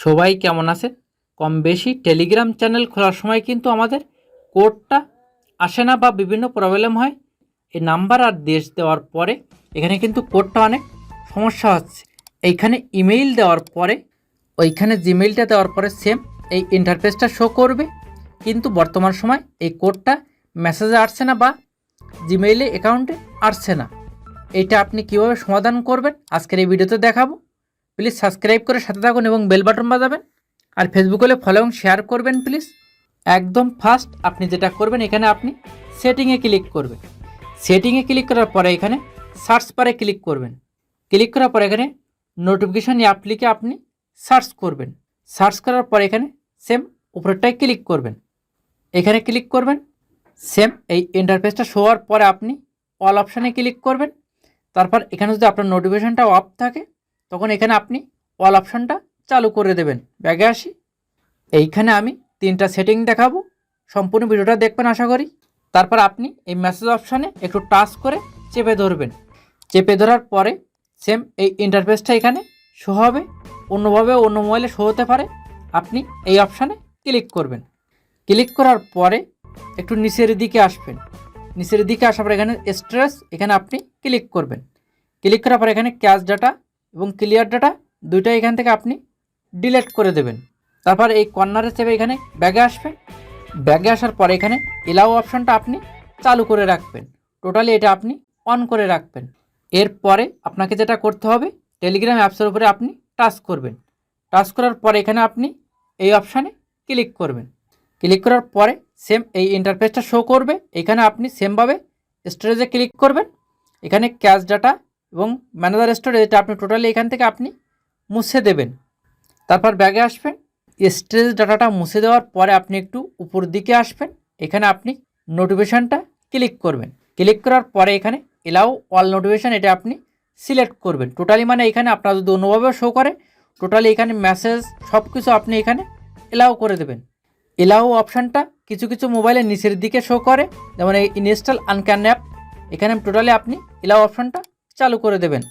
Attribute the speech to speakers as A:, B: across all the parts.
A: সবাই কেমন আছে? কম বেশি টেলিগ্রাম চ্যানেল খোলার সময় কিন্তু আমাদের কোডটা আসে না বা বিভিন্ন প্রবলেম হয়। এই নাম্বার আর দেশ দেওয়ার পরে এখানে কিন্তু কোডটা অনেক সমস্যা হচ্ছে। এইখানে ইমেইল দেওয়ার পরে ওইখানে জিমেইলটা দেওয়ার পরে সেম এই ইন্টারফেসটা শো করবে, কিন্তু বর্তমান সময় এই কোডটা মেসেজে আসছে না বা জিমেইলে অ্যাকাউন্টে আসছে না। এইটা আপনি কীভাবে সমাধান করবেন আজকের এই ভিডিওতে দেখাবো। প্লিজ সাবস্ক্রাইব করে সাথে থাকুন এবং বেল বাটন বাজাবেন, আর ফেসবুক হলে ফলো এবং শেয়ার করবেন প্লিজ। একদম ফার্স্ট আপনি যেটা করবেন, এখানে আপনি সেটিংয়ে ক্লিক করবেন। সেটিংয়ে ক্লিক করার পরে এখানে সার্চ বারে ক্লিক করবেন। ক্লিক করার পরে এখানে নোটিফিকেশান অ্যাপ লিখে আপনি সার্চ করবেন। সার্চ করার পরে এখানে সেম উপরেরটায় ক্লিক করবেন। এখানে ক্লিক করবেন, সেম এই ইন্টারফেসটা শো হওয়ার পরে আপনি অল অপশানে ক্লিক করবেন। তারপর এখানে যদি আপনার নোটিফিকেশানটা অফ থাকে তখন এখানে আপনি অল অপশানটা চালু করে দেবেন। ব্যাগে আসি, এইখানে আমি 3টা সেটিং দেখাবো, সম্পূর্ণ ভিডিওটা দেখবেন আশা করি। তারপর আপনি এই মেসেজ অপশানে একটু টাচ করে চেপে ধরবেন। চেপে ধরার পরে সেম এই ইন্টারফেসটা এখানে শো হবে, অন্যভাবে অন্য মোবাইলে শো হতে পারে। আপনি এই অপশানে ক্লিক করবেন। ক্লিক করার পরে একটু নিচের দিকে আসবেন। নিচের দিকে আসার পর এখানে স্টোরেজ, এখানে আপনি ক্লিক করবেন। ক্লিক করার পর এখানে ক্যাশ ডাটা এবং ক্লিয়ার ডাটা দুইটাই এখান থেকে আপনি ডিলিট করে দেবেন। তারপর এই কর্নারে চেপে এখানে ব্যাগে আসবেন। ব্যাগে আসার পরে এখানে এলাও অপশানটা আপনি চালু করে রাখবেন, টোটালি এটা আপনি অন করে রাখবেন। এরপরে আপনাকে যেটা করতে হবে, টেলিগ্রাম অ্যাপসের উপরে আপনি টাচ করবেন। টাচ করার পরে এখানে আপনি এই অপশানে ক্লিক করবেন। ক্লিক করার পরে সেম এই ইন্টারফেসটা শো করবে। এখানে আপনি সেমভাবে স্টোরেজে ক্লিক করবেন। এখানে ক্যাশ ডাটা এবং ম্যানেজার স্টোরেজ, এটা আপনি টোটালি এখান থেকে আপনি মুছে দেবেন। তারপর ব্যাগে আসবেন। স্টোরেজ ডাটাটা মুছে দেওয়ার পরে আপনি একটু উপর দিকে আসবেন। এখানে আপনি নোটিফিকেশানটা ক্লিক করবেন। ক্লিক করার পরে এখানে এলাও অল নোটিফিকেশান, এটা আপনি সিলেক্ট করবেন। টোটালি মানে এখানে আপনার যদি অন্যভাবে শো করে, টোটালি এখানে মেসেজ সব কিছু আপনি এখানে এলাও করে দেবেন। এলাও অপশানটা কিছু কিছু মোবাইলের নিচের দিকে শো করে, যেমন এই ইনস্টল আনক্যান অ্যাপ, এখানে টোটালি আপনি এলাও অপশানটা চালু করে দেবেন।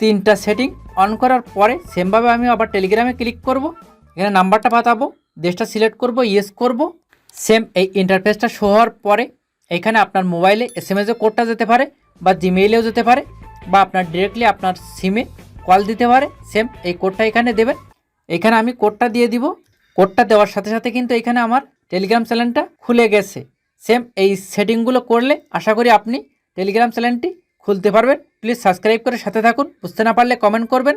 A: 3টা সেটিং অন করার পরে সেমভাবে আমি আবার টেলিগ্রামে ক্লিক করব। এখানে নাম্বারটা পাঠাবো, দেশটা সিলেক্ট করব, ইয়েস করব। সেম এই ইন্টারফেসটা শো হওয়ার পরে এখানে আপনার মোবাইলে SMS কোডটা যেতে পারে বা জিমেইলেও যেতে পারে বা আপনার ডিরেক্টলি আপনার সিমে কল দিতে পারে। সেম এই কোডটা এখানে দেবেন। এখানে আমি কোডটা দিয়ে দিব। কোডটা দেওয়ার সাথে সাথে কিন্তু এখানে আমার টেলিগ্রাম চ্যানেলটা খুলে গেছে। সেম এই সেটিংগুলো করলে আশা করি আপনি টেলিগ্রাম চ্যানেলটি খুলতে পারবেন। প্লিজ সাবস্ক্রাইব করে সাথে থাকুন। বুঝতে না পারলে কমেন্ট করবেন।